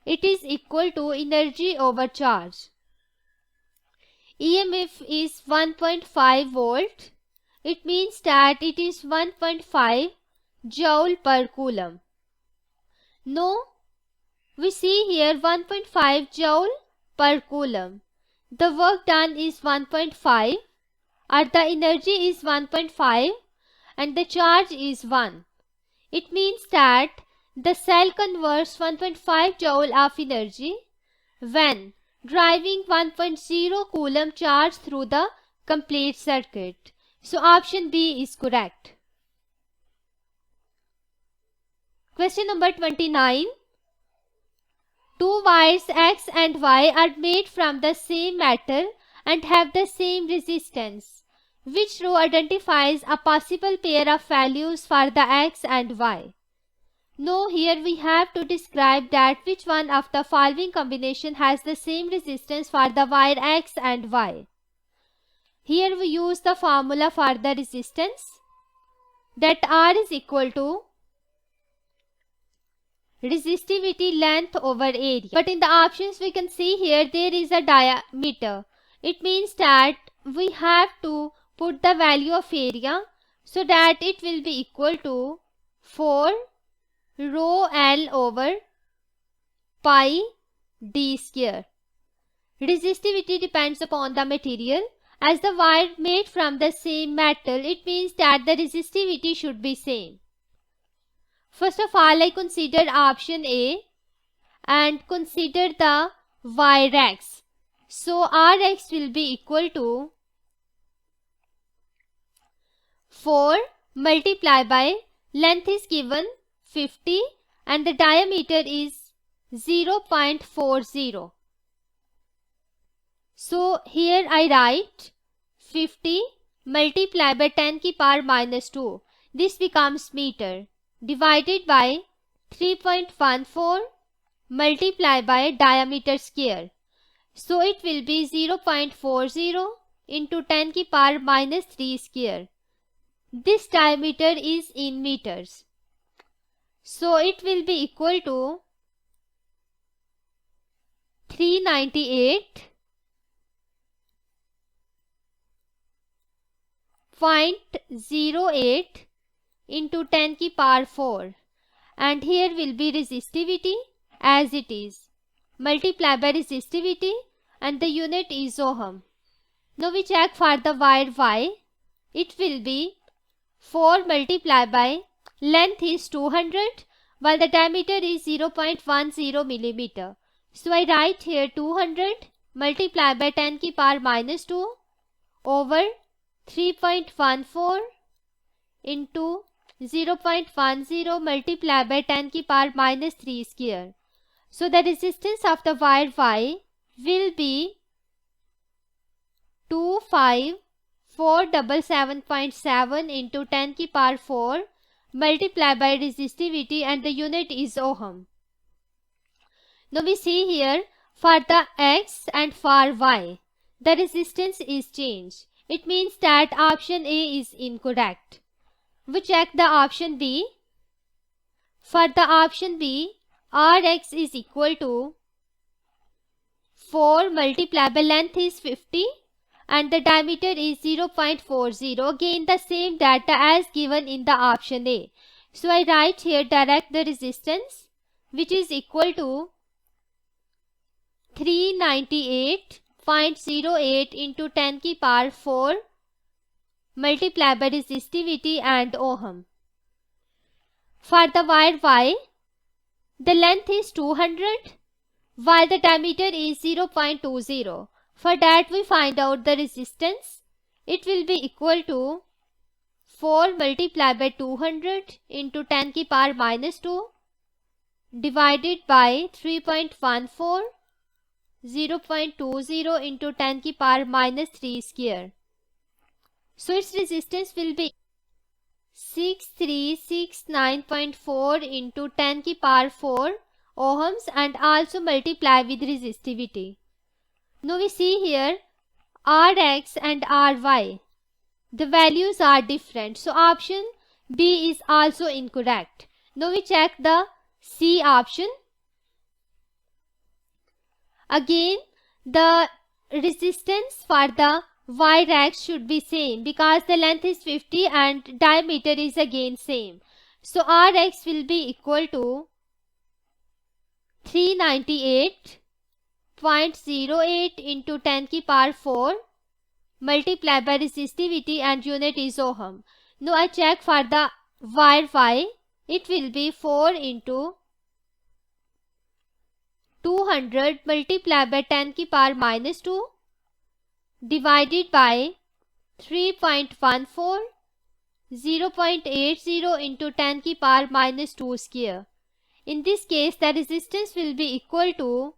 It is equal to energy over charge. EMF is 1.5 volt. It means that it is 1.5 joule per coulomb. Now, we see here 1.5 joule per coulomb. The work done is 1.5 or the energy is 1.5 and the charge is 1. It means that the cell converts 1.5 joule of energy when driving 1.0 coulomb charge through the complete circuit. So option B is correct. Question number 29. Two wires X and Y are made from the same metal and have the same resistance. Which row identifies a possible pair of values for the X and Y? Now here we have to describe that which one of the following combination has the same resistance for the wire X and Y. Here we use the formula for the resistance, that R is equal to resistivity length over area. But in the options we can see here there is a diameter. It means that we have to put the value of area so that it will be equal to 4 rho L over pi d square. Resistivity depends upon the material. As the wire made from the same metal, it means that the resistivity should be same. First of all, I consider option A and consider the wire X. So Rx will be equal to 4 multiplied by length is given 50 and the diameter is 0.40. So here I write 50 multiplied by 10 की power minus 2. This becomes meter divided by 3.14 multiplied by diameter square. So it will be 0.40 into 10 की power minus 3 square. This diameter is in meters. So it will be equal to 398.08 into 10 की power 4, and here will be resistivity as it is, multiply by resistivity, and the unit is ohm. Now we check for the wire Y. It will be 4 multiplied by length is 200 while the diameter is 0.10 millimeter. So I write here 200 multiplied by 10 की power minus 2 over 3.14 into 0.10 multiplied by 10 की power minus 3 square. So the resistance of the wire Y will be 25477.7 into 10 की power 4 multiplied by resistivity, and the unit is ohm. Now we see here for the X and for Y, the resistance is changed. It means that option A is incorrect. We check the option B. For the option B, Rx is equal to 4 multiplied by length is 50 and the diameter is 0.40. Again the same data as given in the option A. So I write here direct the resistance, which is equal to 398.08 into 10 की power 4 multiplied by resistivity and ohm. For the wire Y, the length is 200 while the diameter is 0.20. For that we find out the resistance. It will be equal to 4 multiplied by 200 into 10 की power minus 2 divided by 3.14 0.20 into 10 की power minus 3 square. So its resistance will be 6369.4 into 10 की power 4 ohms and also multiply with resistivity. Now we see here Rx and Ry. The values are different. So option B is also incorrect. Now we check the C option. Again the resistance for the Yx should be same because the length is 50 and diameter is again same. So Rx will be equal to 398.08 into 10 की power 4 multiplied by resistivity and unit is ohm. Now I check for the wire Y. It will be 4 into 200 multiplied by 10 की power minus 2 divided by 3.14 0.80 into 10 की power minus 2 square. In this case the resistance will be equal to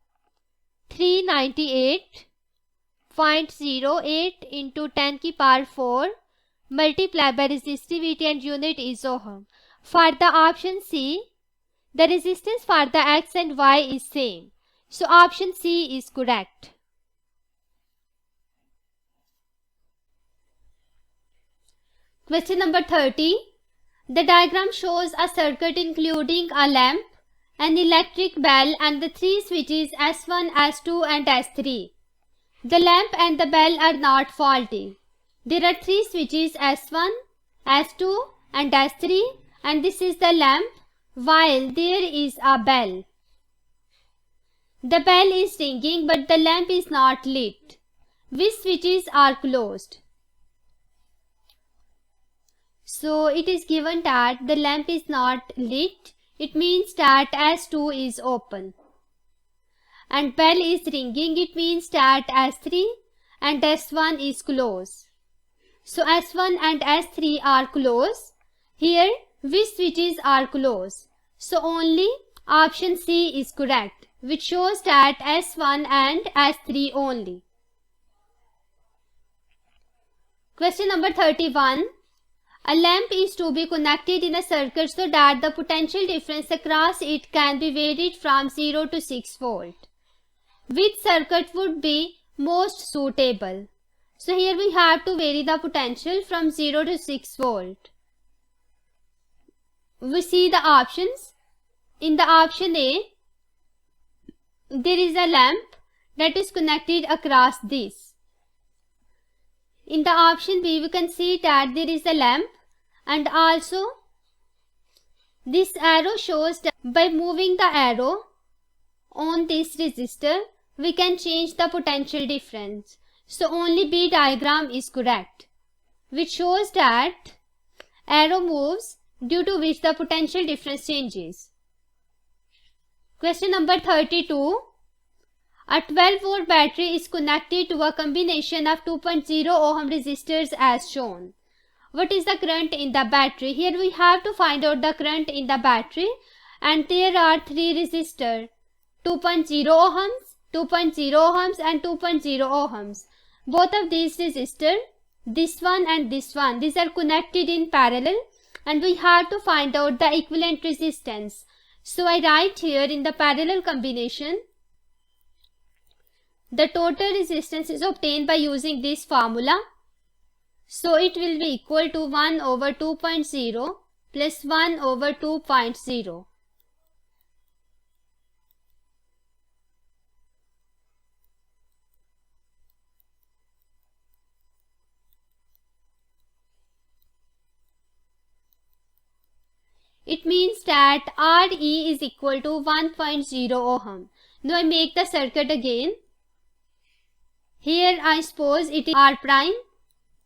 398.08 into 10 की power 4 multiplied by resistivity and unit is ohm. For the option C, the resistance for the X and Y is same. So option C is correct. Question number 30. The diagram shows a circuit including a lamp, an electric bell and the three switches S1, S2 and S3. The lamp and the bell are not faulty. There are three switches S1, S2 and S3 and this is the lamp while there is a bell. The bell is ringing but the lamp is not lit. Which switches are closed? So it is given that the lamp is not lit. It means that S2 is open. And bell is ringing. It means that S3 and S1 is closed. So S1 and S3 are closed. Here which switches are closed? So only option C is correct, which shows that S1 and S3 only. Question number 31. A lamp is to be connected in a circuit so that the potential difference across it can be varied from 0 to 6 volt. Which circuit would be most suitable? So here we have to vary the potential from 0 to 6 volt. We see the options. In the option A, there is a lamp that is connected across this. In the option B, we can see that there is a lamp, and also this arrow shows that by moving the arrow on this resistor, we can change the potential difference. So only B diagram is correct, which shows that arrow moves due to which the potential difference changes. Question number 32. A 12-volt battery is connected to a combination of 2.0 ohm resistors as shown. What is the current in the battery? Here we have to find out the current in the battery, and there are three resistors, 2.0 ohms, 2.0 ohms and 2.0 ohms. Both of these resistors, this one and this one, these are connected in parallel, and we have to find out the equivalent resistance. So I write here in the parallel combination, the total resistance is obtained by using this formula. So it will be equal to 1 over 2.0 plus 1 over 2.0. It means that RE is equal to 1.0 ohm. Now I make the circuit again. Here I suppose it is R prime.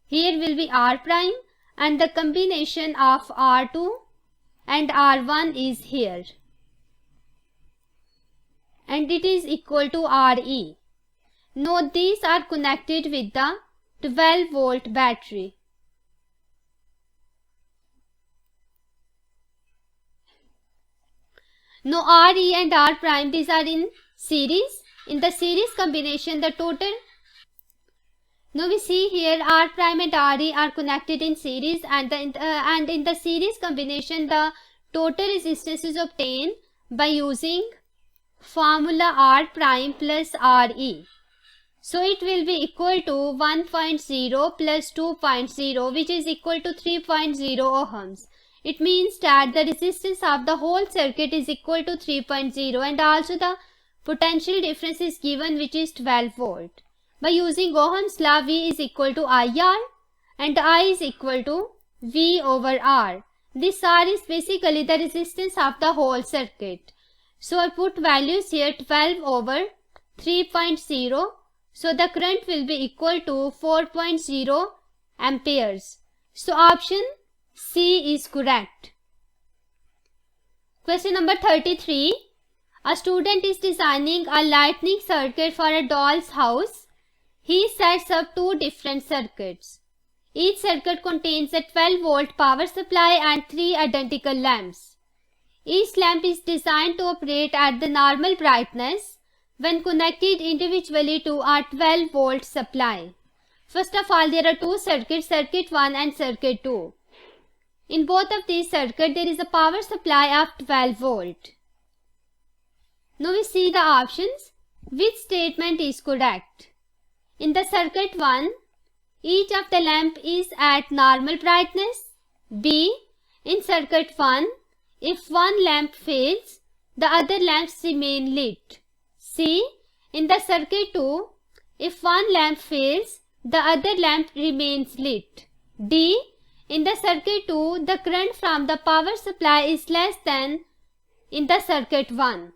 Here will be R prime, and the combination of R2 and R1 is here. And it is equal to RE. Now these are connected with the 12-volt battery. Now RE and R prime, these are in series. In the series combination, the total. Now we see here R prime and RE are connected in series, and in the series combination, the total resistance is obtained by using formula R prime plus RE. So it will be equal to 1.0 plus 2.0, which is equal to 3.0 ohms. It means that the resistance of the whole circuit is equal to 3.0, and also the potential difference is given, which is 12 volt. By using Ohm's law, V is equal to IR and I is equal to V over R. This R is basically the resistance of the whole circuit. So I put values here, 12 over 3.0. So the current will be equal to 4.0 amperes. So option C is correct. Question number 33. A student is designing a lighting circuit for a doll's house. He sets up two different circuits. Each circuit contains a 12-volt power supply and three identical lamps. Each lamp is designed to operate at the normal brightness when connected individually to a 12-volt supply. First of all, there are two circuits, circuit 1 and circuit 2. In both of these circuits, there is a power supply of 12 volt. Now we see the options. Which statement is correct? In the circuit 1, each of the lamp is at normal brightness. B. In circuit 1, if one lamp fails, the other lamps remain lit. C. In the circuit 2, if one lamp fails, the other lamp remains lit. D. In the circuit 2, the current from the power supply is less than in the circuit 1.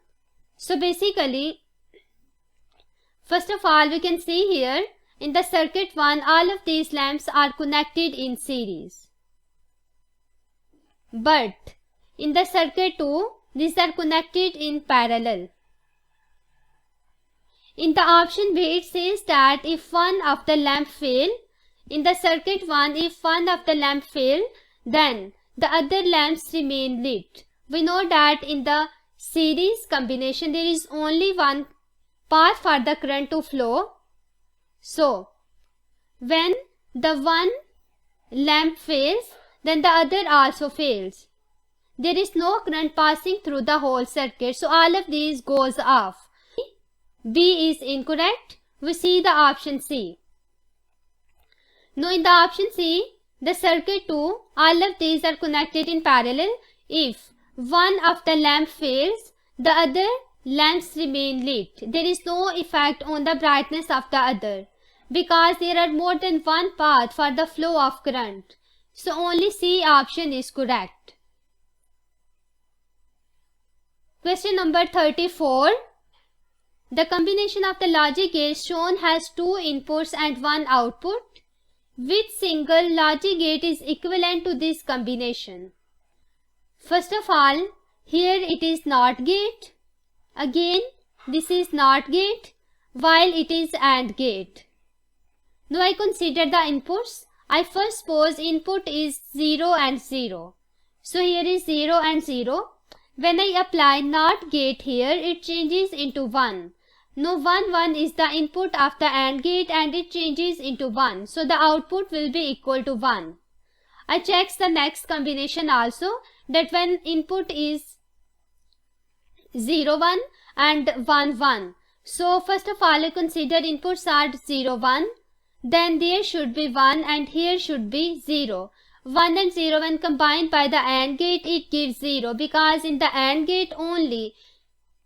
So basically, first of all, we can see here in the circuit 1, all of these lamps are connected in series. But in the circuit 2, these are connected in parallel. In the option B, it says that if one of the lamp fail, in the circuit 1, if one of the lamp fail, then the other lamps remain lit. We know that in the series combination, there is only one path for the current to flow. So, when the one lamp fails, then the other also fails. There is no current passing through the whole circuit, so all of these goes off. B is incorrect. We see the option C. Now in the option C, the circuit 2, all of these are connected in parallel. If one of the lamp fails, the other lamps remain lit. There is no effect on the brightness of the other because there are more than one path for the flow of current. So only C option is correct. Question number 34. The combination of the logic gates shown has two inputs and one output. Which single logic gate is equivalent to this combination? First of all, here it is NOT gate. Again, this is NOT gate, while it is AND gate. Now I consider the inputs. I first suppose input is 0 and 0. So here is 0 and 0. When I apply NOT gate here, it changes into 1. Now 1, 1 is the input of the AND gate and it changes into 1. So the output will be equal to 1. I check the next combination also, that when input is 0, 1 and 1, 1. So first of all, I consider inputs are 0, 1. Then there should be 1 and here should be 0. 1 and 0 when combined by the AND gate, it gives 0 because in the AND gate only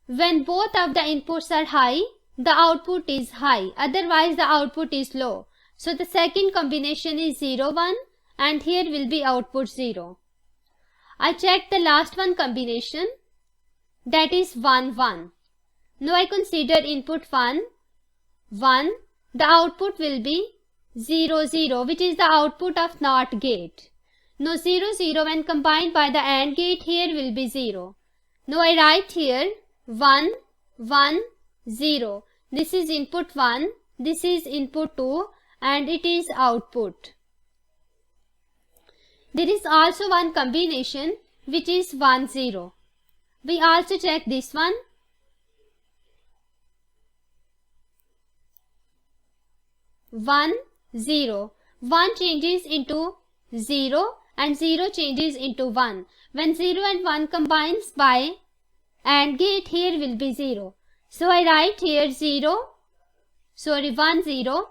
when both of the inputs are high, the output is high. Otherwise, the output is low. So the second combination is 0, 1 and here will be output 0. I check the last one combination, that is 1, 1. Now I consider input 1, 1. The output will be 0, 0, which is the output of NOT gate. Now 0, 0 when combined by the AND gate, here will be 0. Now I write here 1, 1, 0. This is input 1, this is input 2 and it is output. There is also one combination which is 1, 0. We also check this one. One, 0. 1 changes into 0 and 0 changes into 1. When 0 and 1 combines by AND gate, here will be 0. So I write here 1, 0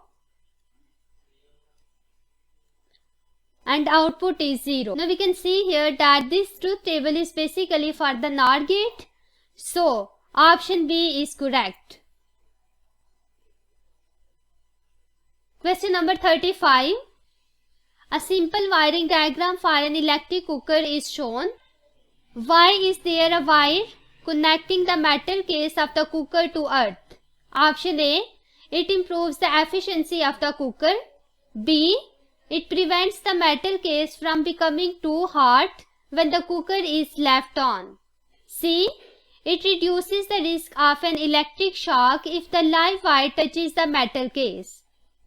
and output is 0. Now we can see here that this truth table is basically for the NOR gate. So option B is correct. Question number 35. A simple wiring diagram for an electric cooker is shown. Why is there a wire connecting the metal case of the cooker to earth? Option A. It improves the efficiency of the cooker. B. It prevents the metal case from becoming too hot when the cooker is left on. C. It reduces the risk of an electric shock if the live wire touches the metal case.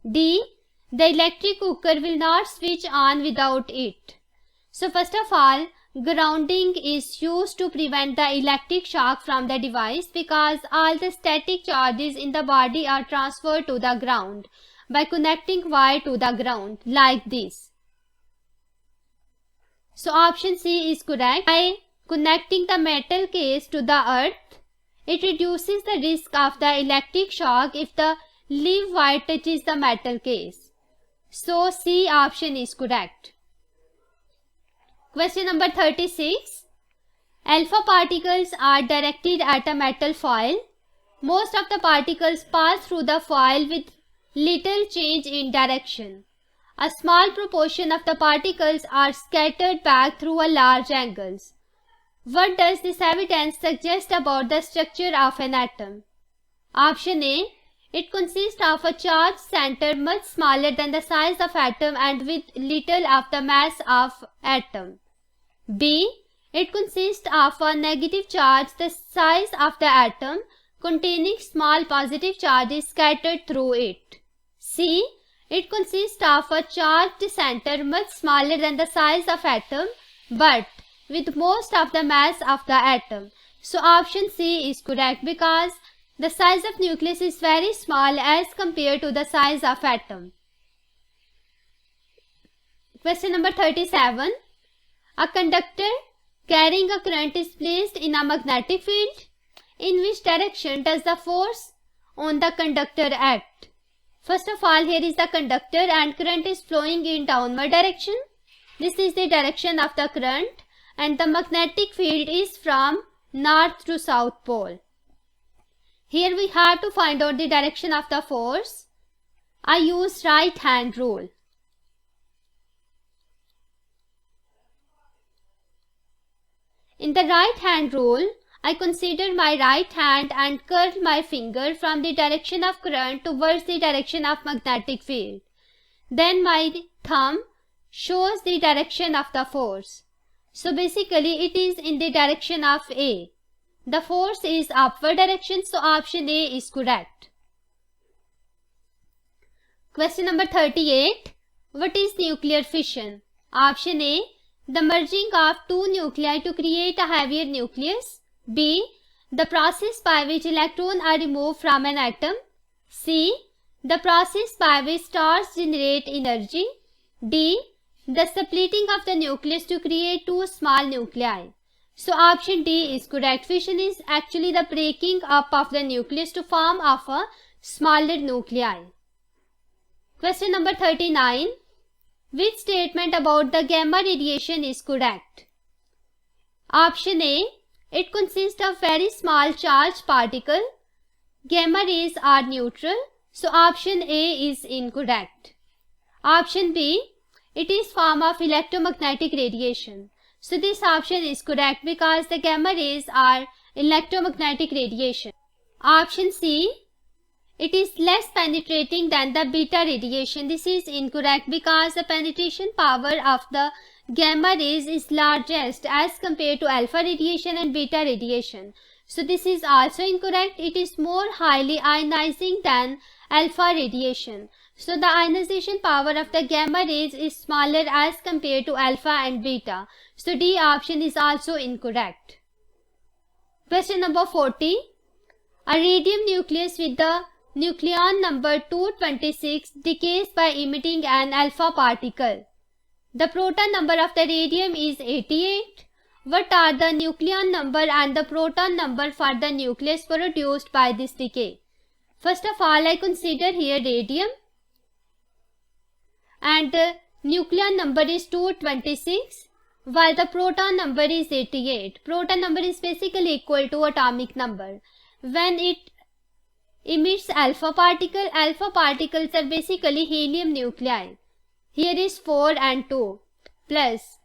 D. The electric cooker will not switch on without it. So first of all, grounding is used to prevent the electric shock from the device because all the static charges in the body are transferred to the ground by connecting wire to the ground like this. So option C is correct. By connecting the metal case to the earth, it reduces the risk of the electric shock if the live wire touches the metal case. So C option is correct. Question number 36. Alpha particles are directed at a metal foil. Most of the particles pass through the foil with little change in direction. A small proportion of the particles are scattered back through a large angles. What does this evidence suggest about the structure of an atom? Option A. It consists of a charged center much smaller than the size of atom and with little of the mass of atom. B. It consists of a negative charge the size of the atom containing small positive charges scattered through it. C. It consists of a charged center much smaller than the size of atom but with most of the mass of the atom. So option C is correct because the size of nucleus is very small as compared to the size of atom. Question number 37. A conductor carrying a current is placed in a magnetic field. In which direction does the force on the conductor act? First of all, here is the conductor and current is flowing in downward direction. This is the direction of the current and the magnetic field is from north to south pole. Here we have to find out the direction of the force. I use right hand rule. In the right hand rule, I consider my right hand and curl my finger from the direction of current towards the direction of magnetic field. Then my thumb shows the direction of the force. So basically it is in the direction of A. The force is upward direction, so option A is correct. Question number 38. What is nuclear fission? Option A. The merging of two nuclei to create a heavier nucleus. B. The process by which electrons are removed from an atom. C. The process by which stars generate energy. D. The splitting of the nucleus to create two small nuclei. So option D is correct. Fission is actually the breaking up of the nucleus to form of a smaller nuclei. Question number 39. Which statement about the gamma radiation is correct? Option A. It consists of very small charged particle. Gamma rays are neutral, so option A is incorrect. Option B. It is form of electromagnetic radiation. So this option is correct because the gamma rays are electromagnetic radiation. Option C. It is less penetrating than the beta radiation. This is incorrect because the penetration power of the gamma rays is largest as compared to alpha radiation and beta radiation. So this is also incorrect. It is more highly ionizing than alpha radiation. So the ionization power of the gamma rays is smaller as compared to alpha and beta. So D option is also incorrect. Question number 40. A radium nucleus with the nucleon number 226 decays by emitting an alpha particle. The proton number of the radium is 88. What are the nucleon number and the proton number for the nucleus produced by this decay? First of all, I consider here radium and the nucleon number is 226 while the proton number is 88. Proton number is basically equal to atomic number. When it emits alpha particles are basically helium nuclei. Here is 4 and 2 plus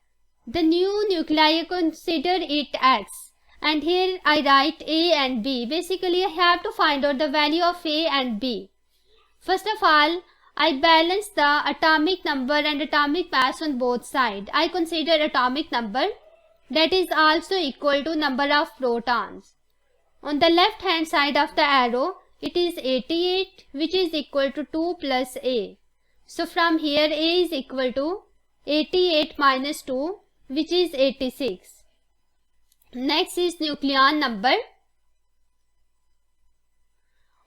the new nuclei, consider it X, and here I write A and B. Basically I have to find out the value of A and B. First of all, I balance the atomic number and atomic mass on both sides. I consider atomic number, that is also equal to number of protons. On the left hand side of the arrow, it is 88, which is equal to 2 plus A. So from here A is equal to 88 minus 2, which is 86. Next is nucleon number.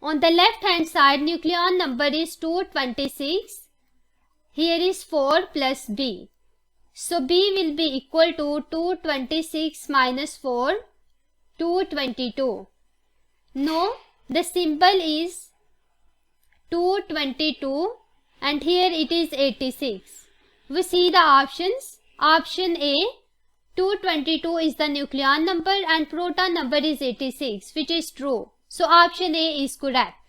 On the left hand side, nucleon number is 226. Here is 4 plus B. So B will be equal to 226 minus 4, 222. No, the symbol is 222 and here it is 86. We see the options. Option A, 222 is the nucleon number and proton number is 86, which is true. So option A is correct.